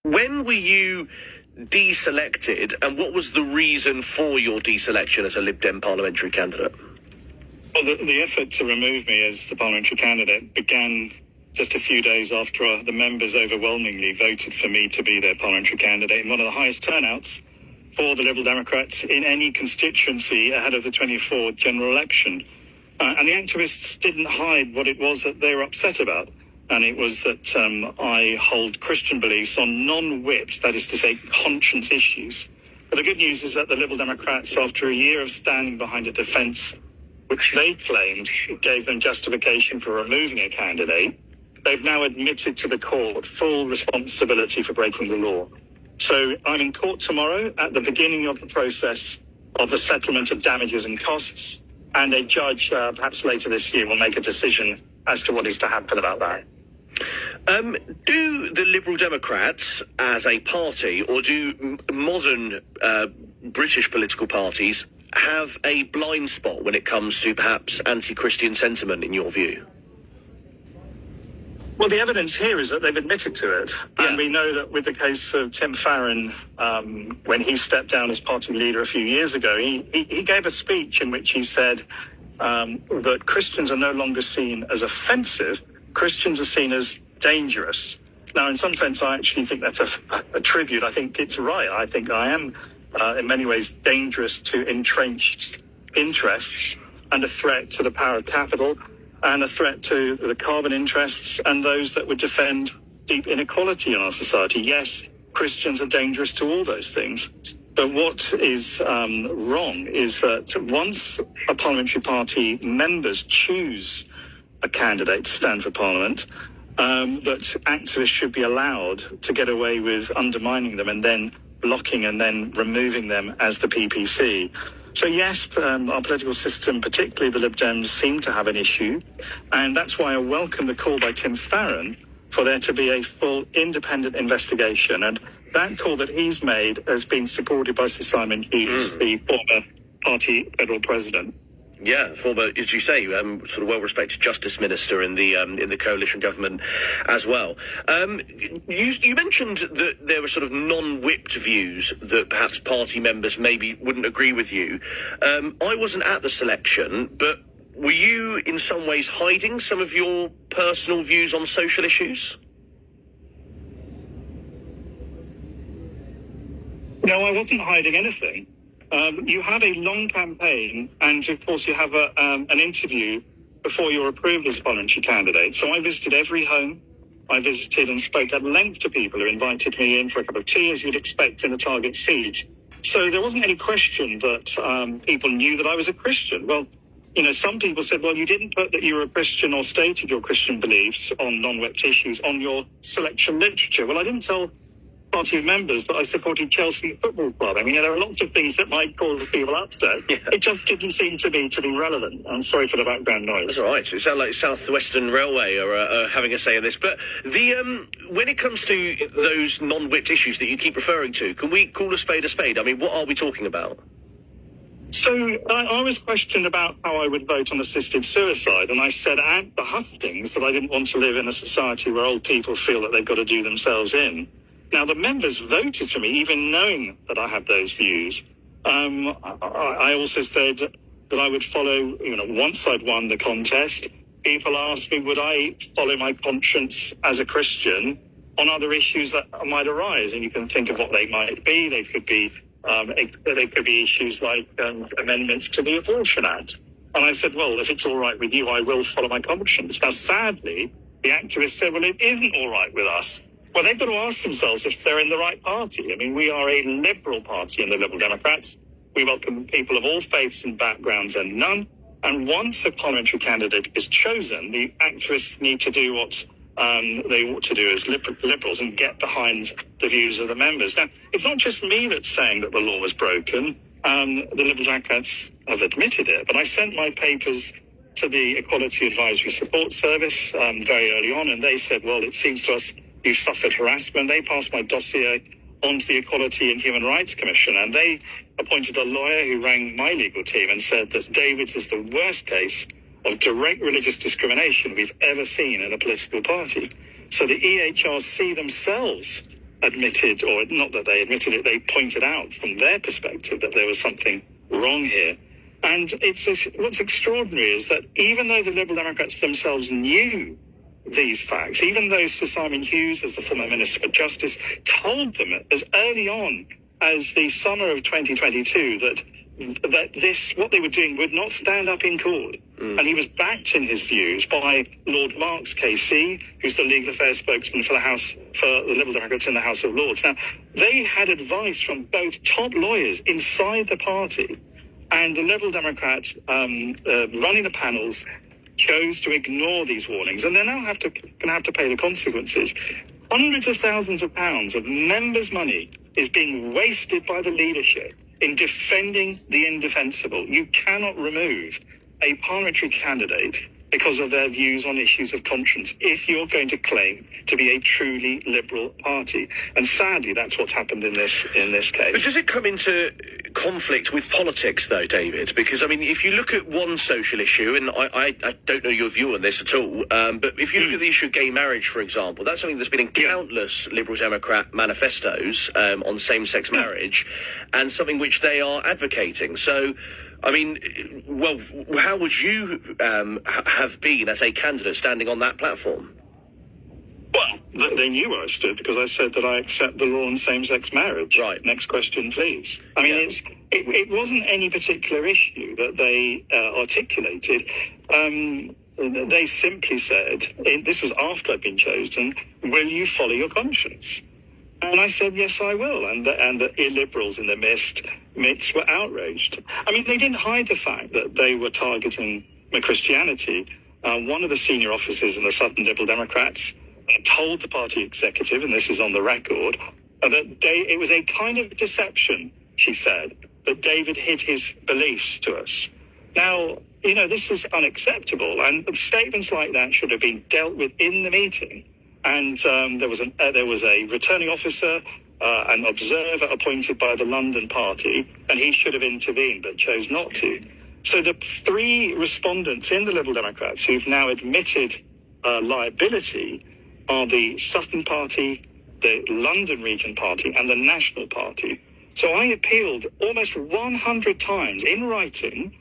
When were you deselected, and what was the reason for your deselection as a Lib Dem parliamentary candidate? Well, the effort to remove me as the parliamentary candidate began just a few days after the members overwhelmingly voted for me to be their parliamentary candidate in one of the highest turnouts for the Liberal Democrats in any constituency ahead of the 24 general election. And the activists didn't hide what it was that they were upset about. And it was that I hold Christian beliefs on non-whipped, that is to say, conscience issues. But the good news is that the Liberal Democrats, after a year of standing behind a defence which they claimed gave them justification for removing a candidate, they've now admitted to the court full responsibility for breaking the law. So I'm in court tomorrow at the beginning of the process of the settlement of damages and costs, and a judge, perhaps later this year, will make a decision as to what is to happen about that. Do the Liberal Democrats, as a party, or do modern British political parties have a blind spot when it comes to perhaps anti-Christian sentiment, in your view? Well, the evidence here is that they've admitted to it. Yeah. And we know that with the case of Tim Farron, when he stepped down as party leader a few years ago, he gave a speech in which he said that Christians are no longer seen as offensive. Christians are seen as dangerous. Now, in some sense, I actually think that's a tribute. I think it's right. I think I am, in many ways, dangerous to entrenched interests and a threat to the power of capital and a threat to the carbon interests and those that would defend deep inequality in our society. Yes, Christians are dangerous to all those things. But what is wrong is that once a parliamentary party members choose a candidate to stand for Parliament, that activists should be allowed to get away with undermining them and then blocking and then removing them as the PPC. So yes, our political system, particularly the Lib Dems, seem to have an issue. And that's why I welcome the call by Tim Farron for there to be a full independent investigation. And that call that he's made has been supported by Sir Simon Hughes, the former party federal president. Yeah, former, as you say, sort of well-respected justice minister in the coalition government as well. You mentioned that there were sort of non-whipped views that perhaps party members maybe wouldn't agree with you. I wasn't at the selection, but were you in some ways hiding some of your personal views on social issues? No, I wasn't hiding anything. You have a long campaign, and of course you have an interview before you're approved as a parliamentary candidate. So I visited every home. I visited and spoke at length to people who invited me in for a cup of tea, as you'd expect in a target seat. So there wasn't any question that people knew that I was a Christian. Well, you know, some people said, well, you didn't put that you were a Christian or stated your Christian beliefs on non-whipped issues on your selection literature. Well, I didn't tell party members that I supported Chelsea Football Club. I mean, there are lots of things that might cause people upset. Yeah. It just didn't seem to me to be relevant. I'm sorry for the background noise. That's all right. It sounds like South Western Railway are having a say in this. But when it comes to those non-whipped issues that you keep referring to, can we call a spade a spade? I mean, what are we talking about? So I was questioned about how I would vote on assisted suicide, and I said at the hustings that I didn't want to live in a society where old people feel that they've got to do themselves in. Now, the members voted for me, even knowing that I had those views. I also said that I would follow, once I'd won the contest, people asked me, would I follow my conscience as a Christian on other issues that might arise? And you can think of what they might be. They could be issues like amendments to the Abortion Act. And I said, well, if it's all right with you, I will follow my conscience. Now, sadly, the activists said, well, it isn't all right with us. Well, they've got to ask themselves if they're in the right party. I mean, we are a liberal party in the Liberal Democrats. We welcome people of all faiths and backgrounds and none. And once a parliamentary candidate is chosen, the activists need to do what they ought to do as liberals and get behind the views of the members. Now, it's not just me that's saying that the law was broken. The Liberal Democrats have admitted it. But I sent my papers to the Equality Advisory Support Service very early on, and they said, well, it seems to us you suffered harassment. They passed my dossier on to the Equality and Human Rights Commission, and they appointed a lawyer who rang my legal team and said that David's is the worst case of direct religious discrimination we've ever seen in a political party. So the EHRC themselves admitted, or not that they admitted it, they pointed out from their perspective that there was something wrong here. And what's extraordinary is that even though the Liberal Democrats themselves knew these facts, even though Sir Simon Hughes, as the former Minister for Justice, told them as early on as the summer of 2022 that this, what they were doing, would not stand up in court. And he was backed in his views by Lord Marks KC, who's the legal affairs spokesman for the Liberal Democrats in the House of Lords. Now, they had advice from both top lawyers inside the party, and the Liberal Democrats running the panels chose to ignore these warnings, and they're now going to have to pay the consequences. Hundreds of thousands of pounds of members' money is being wasted by the leadership in defending the indefensible. You cannot remove a parliamentary candidate because of their views on issues of conscience if you're going to claim to be a truly liberal party. And sadly, that's what's happened in this case. But does it come into conflict with politics, though, David? Because, I mean, if you look at one social issue, and I don't know your view on this at all, but if you look at the issue of gay marriage, for example, that's something that's been in countless Liberal Democrat manifestos on same-sex marriage, and something which they are advocating. So, I mean, well, how would you have been as a candidate standing on that platform? Well, they knew where I stood because I said that I accept the law on same-sex marriage. Right. Next question, please. I mean, it wasn't any particular issue that they articulated. They simply said, this was after I'd been chosen, will you follow your conscience? And I said, yes, I will. And the illiberals in the midst were outraged. I mean, they didn't hide the fact that they were targeting my Christianity. One of the senior officers in the Southern Liberal Democrats told the party executive, and this is on the record, that it was a kind of deception, she said, that David hid his beliefs to us. Now, you know, this is unacceptable, and statements like that should have been dealt with in the meeting. And there was a returning officer, an observer appointed by the London party, and he should have intervened, but chose not to. So the three respondents in the Liberal Democrats who've now admitted liability are the Sutton Party, the London Region Party, and the National Party. So I appealed almost 100 times in writing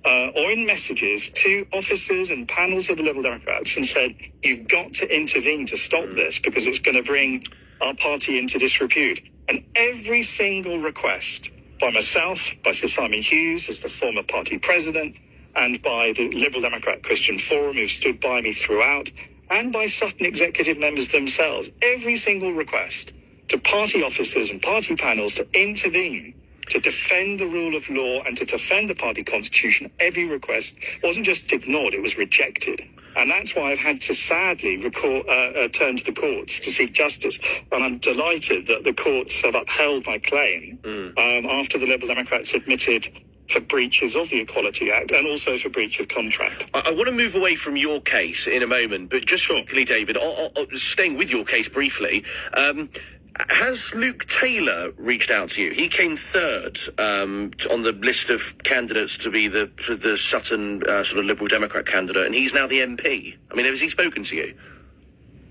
or in messages to officers and panels of the Liberal Democrats and said, you've got to intervene to stop this because it's going to bring our party into disrepute. And every single request by myself, by Sir Simon Hughes as the former party president, and by the Liberal Democrat Christian Forum who stood by me throughout, and by Sutton executive members themselves, every single request to party officers and party panels to intervene, to defend the rule of law and to defend the party constitution, every request wasn't just ignored, it was rejected. And that's why I've had to sadly turn to the courts to seek justice. And I'm delighted that the courts have upheld my claim after the Liberal Democrats admitted for breaches of the Equality Act and also for breach of contract. I want to move away from your case in a moment, but just quickly, David, staying with your case briefly, has Luke Taylor reached out to you? He came third on the list of candidates to be the Sutton sort of Liberal Democrat candidate, and he's now the MP. I mean, has he spoken to you?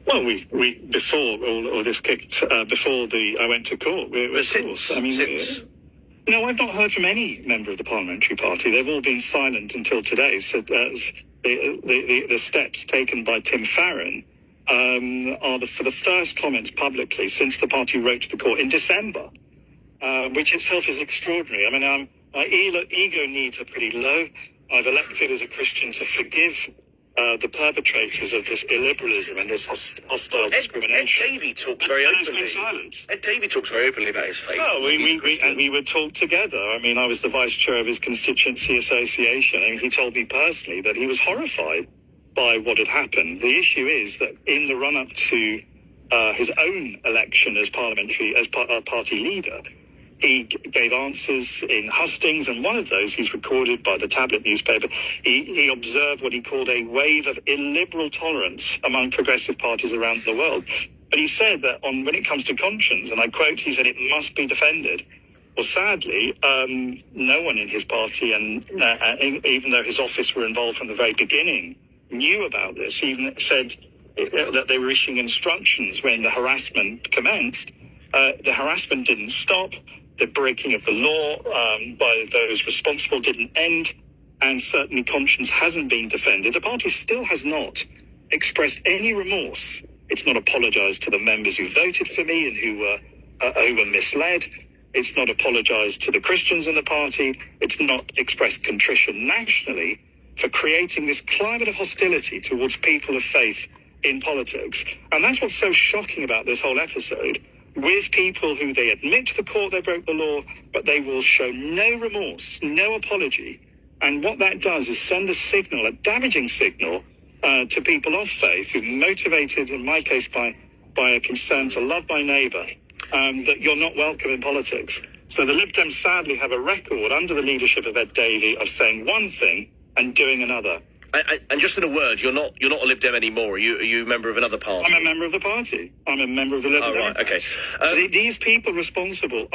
Well, we before all this kicked, before I went to court, No, I've not heard from any member of the parliamentary party. They've all been silent until today. So the steps taken by Tim Farron are for the first comments publicly since the party wrote to the court in December, which itself is extraordinary. I mean, my ego needs are pretty low. I've elected as a Christian to forgive the perpetrators of this illiberalism and this hostile discrimination. Ed Davey talks very openly. Ed Davey talks very openly about his faith. No, we would talk together. I mean, I was the vice chair of his constituency association, and he told me personally that he was horrified by what had happened. The issue is that in the run-up to his own election as party leader, he gave answers in hustings, and one of those he's recorded by the Tablet newspaper. He observed what he called a wave of illiberal tolerance among progressive parties around the world. But he said that when it comes to conscience, and I quote, he said it must be defended. Well, sadly, no one in his party, and even though his office were involved from the very beginning, knew about this. He even said that they were issuing instructions when the harassment commenced The harassment didn't stop. The breaking of the law by those responsible didn't end. And certainly conscience hasn't been defended. The party still has not expressed any remorse. It's not apologised to the members who voted for me and who were misled. It's not apologised to the Christians in the party. It's not expressed contrition nationally for creating this climate of hostility towards people of faith in politics. And that's what's so shocking about this whole episode. With people who they admit to the court they broke the law, but they will show no remorse, no apology. And what that does is send a signal, a damaging signal, to people of faith who are motivated, in my case, by a concern to love my neighbour, that you're not welcome in politics. So the Lib Dems sadly have a record under the leadership of Ed Davey of saying one thing and doing another. And just in a word, you're not a Lib Dem anymore. Are you a member of another party? I'm a member of the party. I'm a member of the Liberal Democrats. Right, okay. These people responsible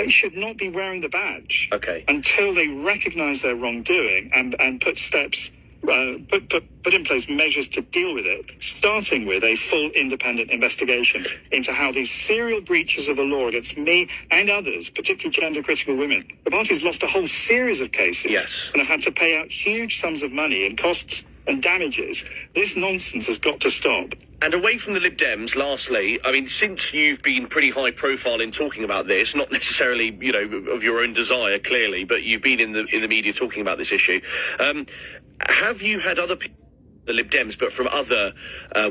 should not be wearing the badge until they recognise their wrongdoing and put steps, put in place measures to deal with it, starting with a full independent investigation into how these serial breaches of the law against me and others, particularly gender-critical women, the party's lost a whole series of cases and have had to pay out huge sums of money in costs and damages. This nonsense has got to stop. And away from the Lib Dems, lastly, I mean, since you've been pretty high profile in talking about this, not necessarily, of your own desire, clearly, but you've been in the media talking about this issue, have you had other people, the Lib Dems, but from other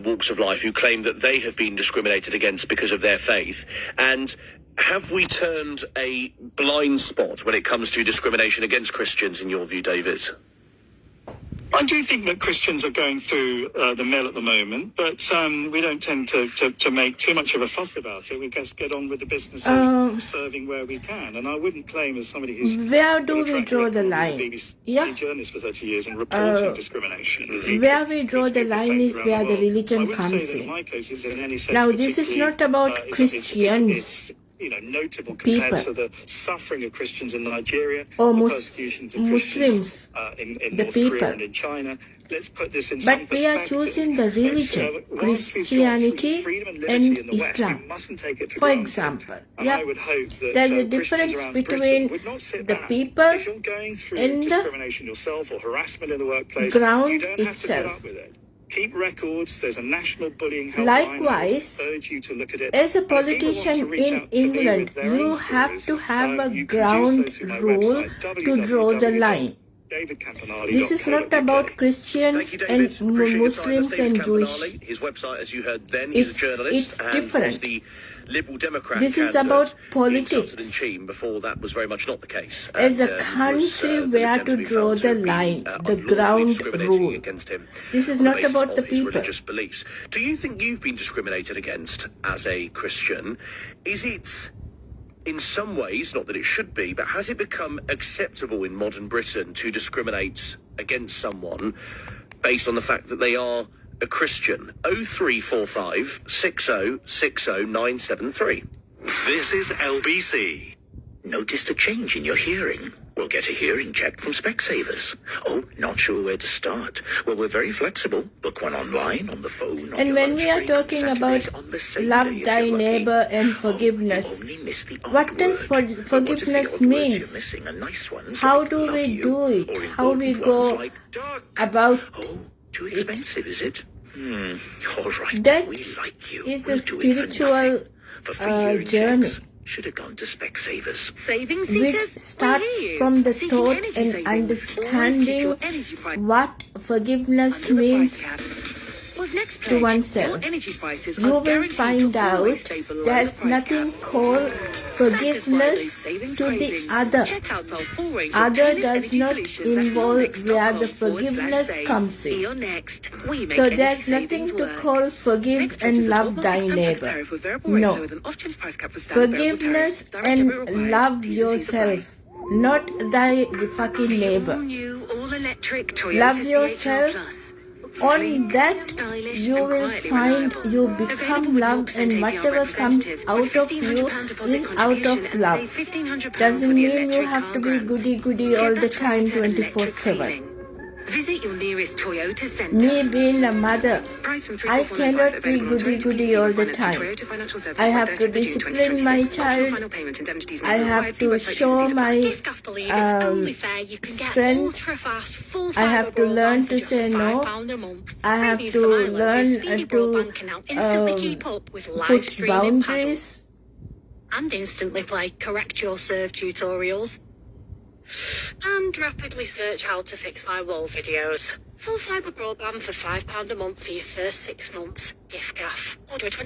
walks of life, who claim that they have been discriminated against because of their faith? And have we turned a blind spot when it comes to discrimination against Christians, in your view, David? I do think that Christians are going through the mill at the moment, but we don't tend to make too much of a fuss about it. We just get on with the business of serving where we can. And I wouldn't claim as somebody who's where do we draw the line? BBC journalist for 30 years and reporting discrimination. Where we draw the line is where the religion comes in. Now, this is not about Christians. Notable compared to the suffering of Christians in Nigeria, or the persecutions of Muslims, in the North people. Korea and in China. Let's put this in some But we are choosing the religion, Christianity and Islam. For example, there's a difference between the people and the ground itself. Keep records. There's a national bullying helpline. Likewise, as a politician in England, you have to have a ground rule to draw the line. This is not about Christians and Muslims and Jewish. His website, as you heard then, he's a journalist. It's different. The Liberal Democrat this is about politics. Before that was very much not the case. As a country where to draw the line, the ground rule. Against him this is not about the people. Religious beliefs. Do you think you've been discriminated against as a Christian? Is it, in some ways, not that it should be, but has it become acceptable in modern Britain to discriminate against someone based on the fact that they are a Christian? 0345 6060 973. This is LBC. Noticed a change in your hearing? We'll get a hearing check from Specsavers. Oh, not sure where to start? Well, we're very flexible. Book one online, on the phone, on and your when lunch we are break, on talking Saturdays, about on the same love day if thy you're lucky. neighbor and Oh, forgiveness, you only missed the what odd does word. But what if the forgiveness odd words mean? you're missing are nice ones, How like do love we you, do it? or How we important go ones like duck. about Oh, too expensive, is it? All right, that we like you. is We'll a do it for spiritual nothing. For free hearing journey. checks. Should have gone to Specsavers. Savings which seekers, starts we're here. from the Seeking thought energy and savings. understanding Always keep your energy price what forgiveness under the price means. cap. With Next to Pledge, oneself. your energy prices You are will guaranteed find to out always stay below the there's price nothing cap. called Satisfy forgiveness those savings to the cravings. other. Check out our full range of Other tailored does energy not solutions at involve where the eonext.com/save. forgiveness comes in. eonext, we make So energy there's nothing savings to work. call forgive Next Pledge and is a love 12-month thy fixed contract neighbor. tariff with variable rates, No. so with an off-chance price cap for standard variable Forgiveness tariffs. Direct debit and required. love T's and C's apply. yourself, not thy fucking The neighbor. all-new, all-electric Toyota Love CHR yourself. Plus. On Sleek, that, stylish, you and will quietly find reliable. you Available become with love, 0% and APR whatever comes representative out with of you £1,500 deposit is out contribution of and love. save £1,500 Doesn't with the mean you electric have car to be grant. goody-goody Get all that the time, Toyota electric 24/7. feeling. Visit your nearest this Toyota Me Centre. being a mother, Price from I 34495 cannot be available on Toyota goody-goody PCP all the finance and time. Toyota Financial Services I from have to 30th of June discipline my 2026. Optional child. final payment indemnities I may be have required. See to website show to see my Giftgaff believe it's only fair you can get strength. ultra-fast, full I fibre have to learn broadband for to just say no. £5 a month. I have Great news to for Ireland, learn whose speedy to broadband can now instantly keep up with live put streaming paddle boundaries. and instantly play correct your serve tutorials and rapidly search how to fix my wall videos. Full fibre broadband for £5 a month for your first 6 months. Giftgaff. Order a